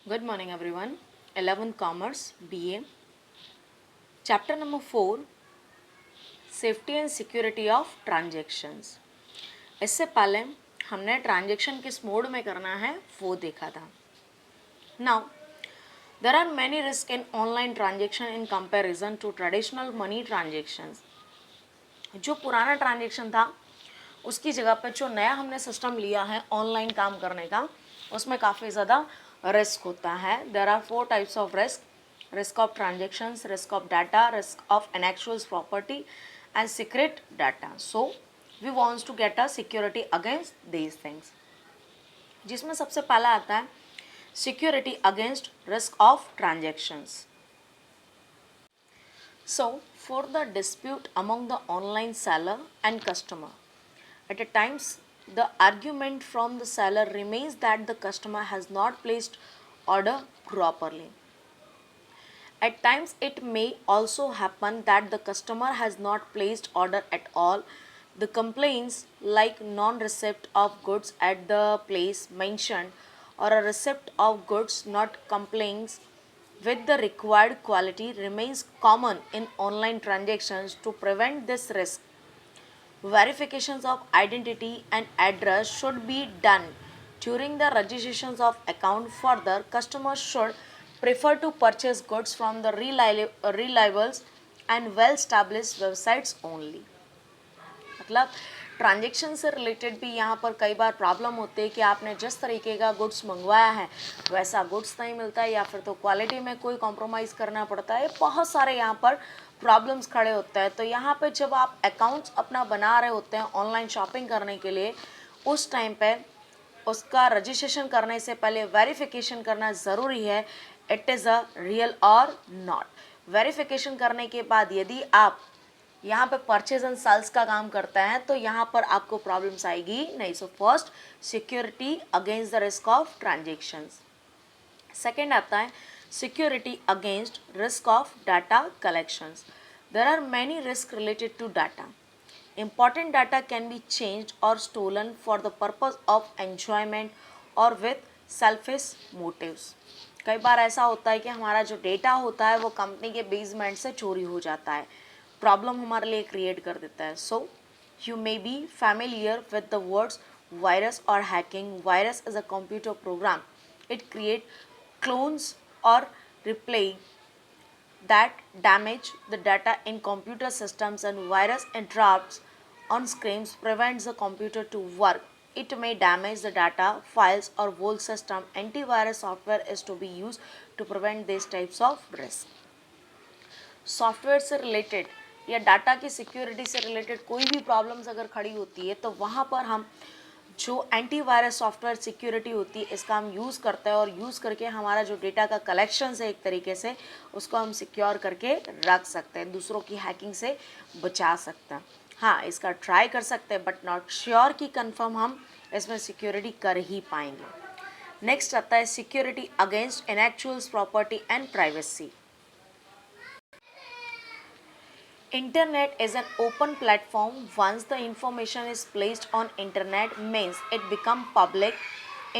Good morning, everyone. 11th Commerce BA. Chapter number 4, Safety and Security of Transactions. इससे पहले हमने transaction किस mode में करना है वो देखा था. Now, there are many risks in online transaction in comparison to traditional money transactions. जो पुराना ट्रांजेक्शन था उसकी जगह पर जो नया हमने सिस्टम लिया है ऑनलाइन काम करने का, उसमें काफ़ी ज़्यादा रिस्क होता है. There are 4 types of risk: risk of transactions, risk of data, risk of intellectual property, and secret data. So we wants to get a security against these things. जिसमें सबसे पहला आता है security against risk of transactions. So for the dispute among the online seller and customer, at a times the argument from the seller remains that the customer has not placed order properly. At times, it may also happen that the customer has not placed order at all. The complaints like non-receipt of goods at the place mentioned or a receipt of goods not complaints with the required quality remains common in online transactions. To prevent this risk, verifications of identity and address should be done during the registrations of account. Further, customers should prefer to purchase goods from the reliable and well-established websites only. मतलब transaction से related भी यहाँ पर कई बार problem होते हैं कि आपने जिस तरीके का गुड्स मंगवाया है वैसा गुड्स नहीं मिलता है, या फिर तो क्वालिटी में कोई कॉम्प्रोमाइज़ करना पड़ता है. बहुत सारे यहाँ पर प्रॉब्लम्स खड़े होते हैं. तो यहाँ पे जब आप अकाउंट्स अपना बना रहे होते हैं ऑनलाइन शॉपिंग करने के लिए, उस टाइम पे उसका रजिस्ट्रेशन करने से पहले वेरिफिकेशन करना ज़रूरी है, इट इज़ अ रियल और नॉट. वेरिफिकेशन करने के बाद यदि आप यहाँ पे परचेज एंड सेल्स का काम करता है तो यहाँ पर आपको प्रॉब्लम्स आएगी नहीं. So first, security against the risk of transactions. Second आता है security against risk of data collections. There are many risk related to data. Important data can be changed or stolen for the purpose of enjoyment or with selfish motives. कई बार ऐसा होता है कि हमारा जो data होता है वो कंपनी के बेसमेंट से चोरी हो जाता है, प्रॉब्लम हमारे लिए क्रिएट कर देता है. So you may be familiar with the words virus और hacking. Virus is a computer program. It create clones और replay that damage the data in computer systems, and virus interrupts on screens prevents the computer to work. It may damage the data, files or whole system. Antivirus software is to be used to prevent these types of risk. Software से related या data की security से related कोई भी problems अगर खड़ी होती है तो वहाँ पर हम जो एंटीवायरस सॉफ्टवेयर सिक्योरिटी होती है इसका हम यूज़ करते हैं, और यूज़ करके हमारा जो डेटा का कलेक्शन है एक तरीके से उसको हम सिक्योर करके रख सकते हैं, दूसरों की हैकिंग से बचा सकते हैं. हाँ, इसका ट्राई कर सकते हैं बट नॉट श्योर कि कंफर्म हम इसमें सिक्योरिटी कर ही पाएंगे. नेक्स्ट आता है security against intellectuals property and privacy. Internet is an open platform. Once the information is placed on internet means it become public.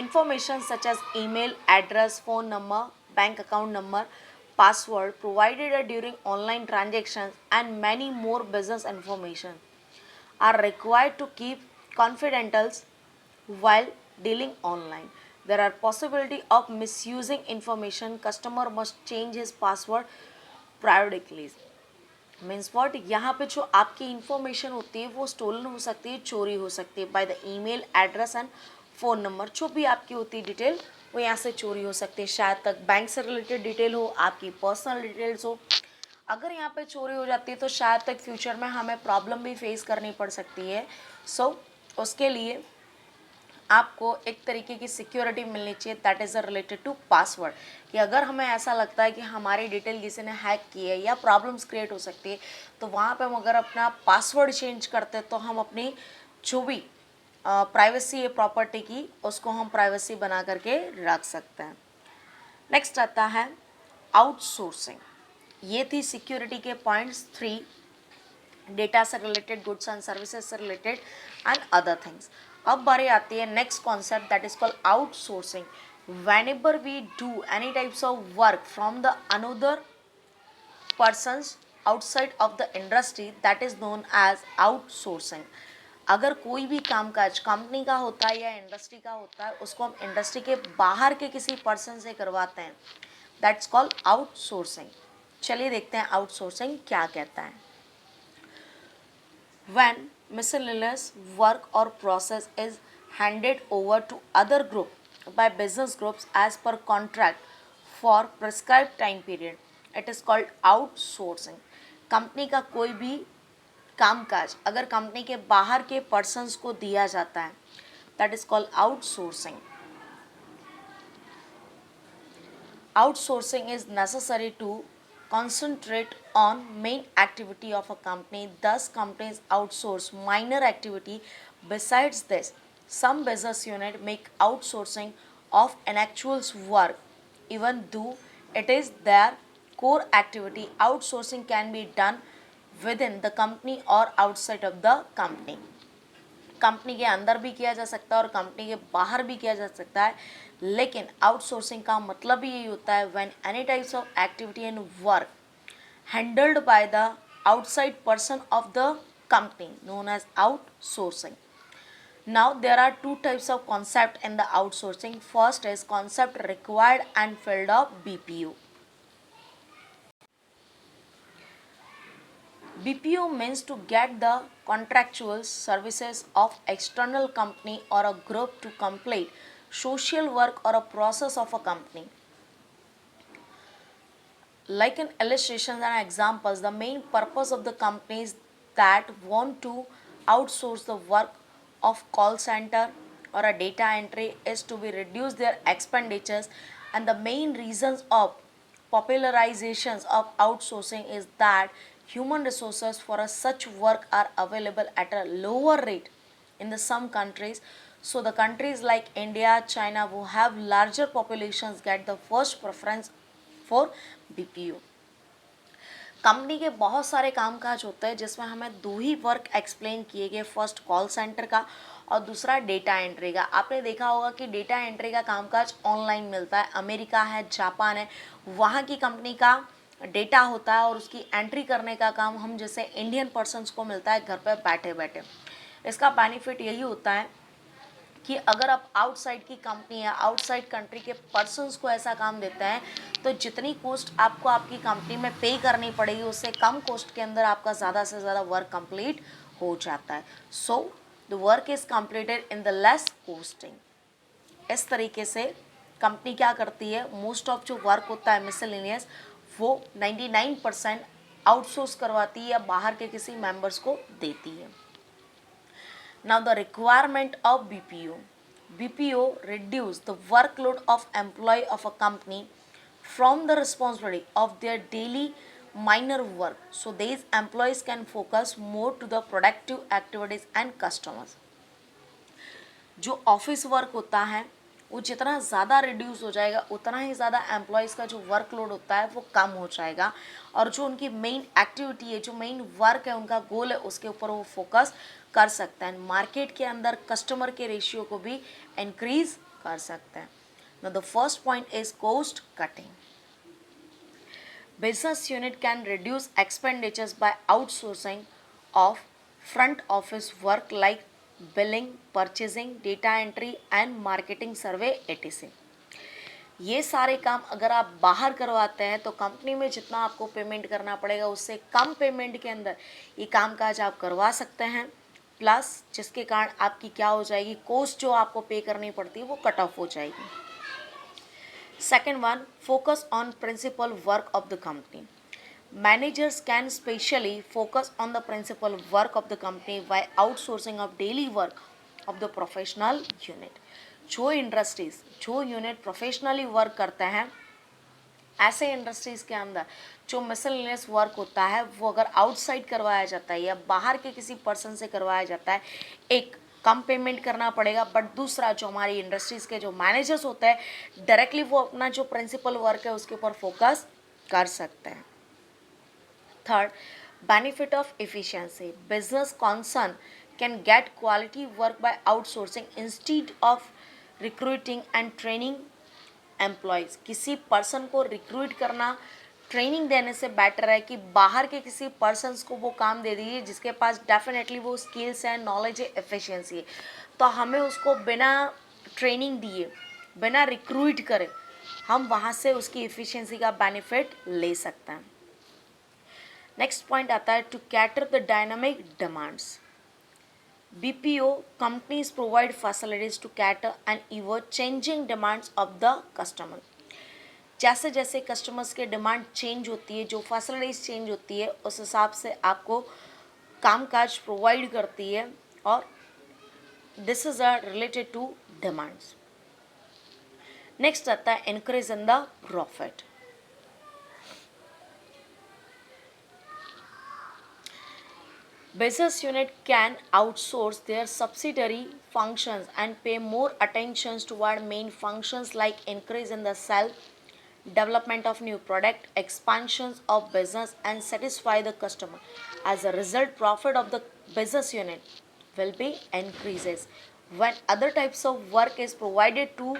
Information such as email, address, phone number, bank account number, password provided during online transactions and many more business information are required to keep confidential while dealing online. There are possibility of misusing information. Customer must change his password periodically. Means what, यहाँ पे जो आपकी information होती है वो stolen हो सकती है, चोरी हो सकती है by the email, address and phone number. जो भी आपकी होती है डिटेल वो यहाँ से चोरी हो सकती है. शायद तक बैंक से रिलेटेड डिटेल हो, आपकी पर्सनल डिटेल्स हो. अगर यहाँ पे चोरी हो जाती है तो शायद तक फ्यूचर में हमें प्रॉब्लम भी फेस करनी पड़ सकती है. सो उसके लिए आपको एक तरीके की सिक्योरिटी मिलनी चाहिए, that is related to password. कि अगर हमें ऐसा लगता है कि हमारी डिटेल किसी ने हैक की है या प्रॉब्लम्स क्रिएट हो सकती है तो वहाँ पे हम अगर अपना पासवर्ड चेंज करते हैं तो हम अपनी जो भी प्राइवेसी है प्रॉपर्टी की उसको हम प्राइवेसी बना करके रख सकते हैं. नेक्स्ट आता है आउटसोर्सिंग. ये थी सिक्योरिटी के पॉइंट्स 3, डेटा से रिलेटेड, गुड्स एंड सर्विसेज से रिलेटेड एंड अदर थिंग्स. अब बारी आती है next concept that is called outsourcing. whenever we do any types of work from the another persons outside of the industry, that is known as outsourcing. अगर कोई भी कामकाज company का होता है या इंडस्ट्री का होता है, उसको हम इंडस्ट्री के बाहर के किसी पर्सन से करवाते हैं, दैट्स कॉल्ड आउटसोर्सिंग. चलिए देखते हैं आउटसोर्सिंग क्या कहता है. When miscellaneous work or process is handed over to other group by business groups as per contract for prescribed time period, it is called outsourcing. Company का कोई भी कामकाज अगर कंपनी के बाहर के पर्सन्स को दिया जाता है, that is called outsourcing. Outsourcing is necessary to concentrate on main activity of a company. Thus, companies outsource minor activity. Besides this, some business unit make outsourcing of an actual work, even though it is their core activity. Outsourcing can be done within the company or outside of the company. Company के अंदर भी किया जा सकता है और company के बाहर भी किया जा सकता है, लेकिन आउटसोर्सिंग का मतलब भी यही होता है when any types of activity and work handled by the outside person of the company known as outsourcing. Now there are two types of concept in the outsourcing. First is concept required and field of BPO. BPO means to get the contractual services of external company or a group to complete social work or a process of a company. Like in illustrations and examples, the main purpose of the companies that want to outsource the work of call center or a data entry is to be reduce their expenditures, and the main reasons of popularizations of outsourcing is that human resources for a such work are available at a lower rate in the some countries. So the countries like India, China who have larger populations get the first preference for BPO. Company के बहुत सारे कामकाज होते हैं जिसमें हमें दो ही work explain किए गए, फर्स्ट कॉल सेंटर का और दूसरा डेटा एंट्री का. आपने देखा होगा कि डेटा एंट्री का कामकाज ऑनलाइन मिलता है. अमेरिका है, जापान है, वहाँ की कंपनी का डेटा होता है और उसकी एंट्री करने का काम हम जैसे इंडियन पर्सन्स को मिलता है घर पे बैठे बैठे. इसका बेनिफिट यही होता है कि अगर आप आउटसाइड की कंपनी या आउटसाइड कंट्री के पर्सन्स को ऐसा काम देते हैं तो जितनी कॉस्ट आपको आपकी कंपनी में पे करनी पड़ेगी उससे कम कॉस्ट के अंदर आपका ज़्यादा से ज़्यादा वर्क कंप्लीट हो जाता है. So the work is completed in the less costing. इस तरीके से कंपनी क्या करती है, मोस्ट ऑफ जो वर्क होता है मिसलेनियस वो 99% आउटसोर्स करवाती है या बाहर के किसी मेंबर्स को देती है. Now the requirement of BPO. BPO reduce the workload of employee of a company from the responsibility of their daily minor work. So these employees can focus more to the productive activities and customers. जो office work होता है वो जितना ज़्यादा reduce हो जाएगा उतना ही ज़्यादा एम्प्लॉयज़ का जो वर्कलोड होता है वो कम हो जाएगा और जो उनकी मेन एक्टिविटी है, जो मेन वर्क है, उनका गोल है, उसके ऊपर वो फोकस कर सकते हैं. मार्केट के अंदर कस्टमर के रेशियो को भी इंक्रीज कर सकते हैं. Now the first point is cost cutting. Business unit can reduce expenditures by outsourcing of front office work like billing, purchasing, data entry and marketing survey etc. ये सारे काम अगर आप बाहर करवाते हैं तो कंपनी में जितना आपको पेमेंट करना पड़ेगा उससे कम पेमेंट के अंदर ये कामकाज आप करवा सकते हैं, प्लस जिसके कारण आपकी क्या हो जाएगी, कॉस्ट जो आपको पे करनी पड़ती है वो कट ऑफ हो जाएगी. Second one, focus on principal work of the company. Managers can specially focus on the principal work of the company by outsourcing of daily work of the professional unit. जो industries, जो unit professionally work करते हैं, ऐसे industries के अंदर जो miscellaneous work होता है वो अगर आउटसाइड करवाया जाता है या बाहर के किसी पर्सन से करवाया जाता है, एक कम पेमेंट करना पड़ेगा, बट दूसरा जो हमारी इंडस्ट्रीज़ के जो मैनेजर्स होते हैं डायरेक्टली वो अपना जो प्रिंसिपल वर्क है उसके ऊपर फोकस कर सकते हैं. Third, benefit of efficiency. Business concern can get quality work by outsourcing instead of recruiting and training employees. किसी पर्सन को रिक्रूट करना ट्रेनिंग देने से बेटर है कि बाहर के किसी पर्सन्स को वो काम दे दीजिए जिसके पास डेफिनेटली वो स्किल्स है, नॉलेज है, एफिशिएंसी है। तो हमें उसको बिना ट्रेनिंग दिए, बिना रिक्रूट करे, हम वहाँ से उसकी एफिशिएंसी का बेनिफिट ले सकते हैं। नेक्स्ट पॉइंट आता है to cater the dynamic demands. BPO companies provide facilities to cater and ever changing demands of the customer। जैसे जैसे कस्टमर्स के डिमांड चेंज होती है, जो फैसिलिटीज़ चेंज होती है, उस हिसाब से आपको कामकाज प्रोवाइड करती है और this is are related to demands. Next आता है increase in the profit. Business unit can outsource their subsidiary functions and pay more attention toward main functions like increase in the sales, development of new product, expansions of business and satisfy the customer. As a result, profit of the business unit will be increases. When other types of work is provided to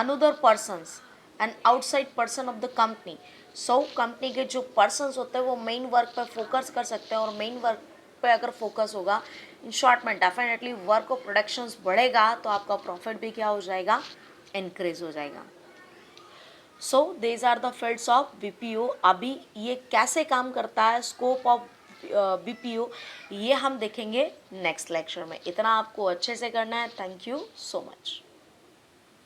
another persons, an outside person of the company, so company के जो persons होते हैं वो main work पे focus कर सकते हैं और मेन वर्क पे अगर फोकस होगा, इन शॉर्ट में डेफिनेटली वर्क और प्रोडक्शंस बढ़ेगा तो आपका प्रॉफिट भी क्या हो जाएगा, इंक्रीज हो जाएगा। So these are the fields of BPO। अभी ये कैसे काम करता है, स्कोप ऑफ BPO, ये हम देखेंगे नेक्स्ट लेक्चर में। इतना आपको अच्छे से करना है। Thank you so much.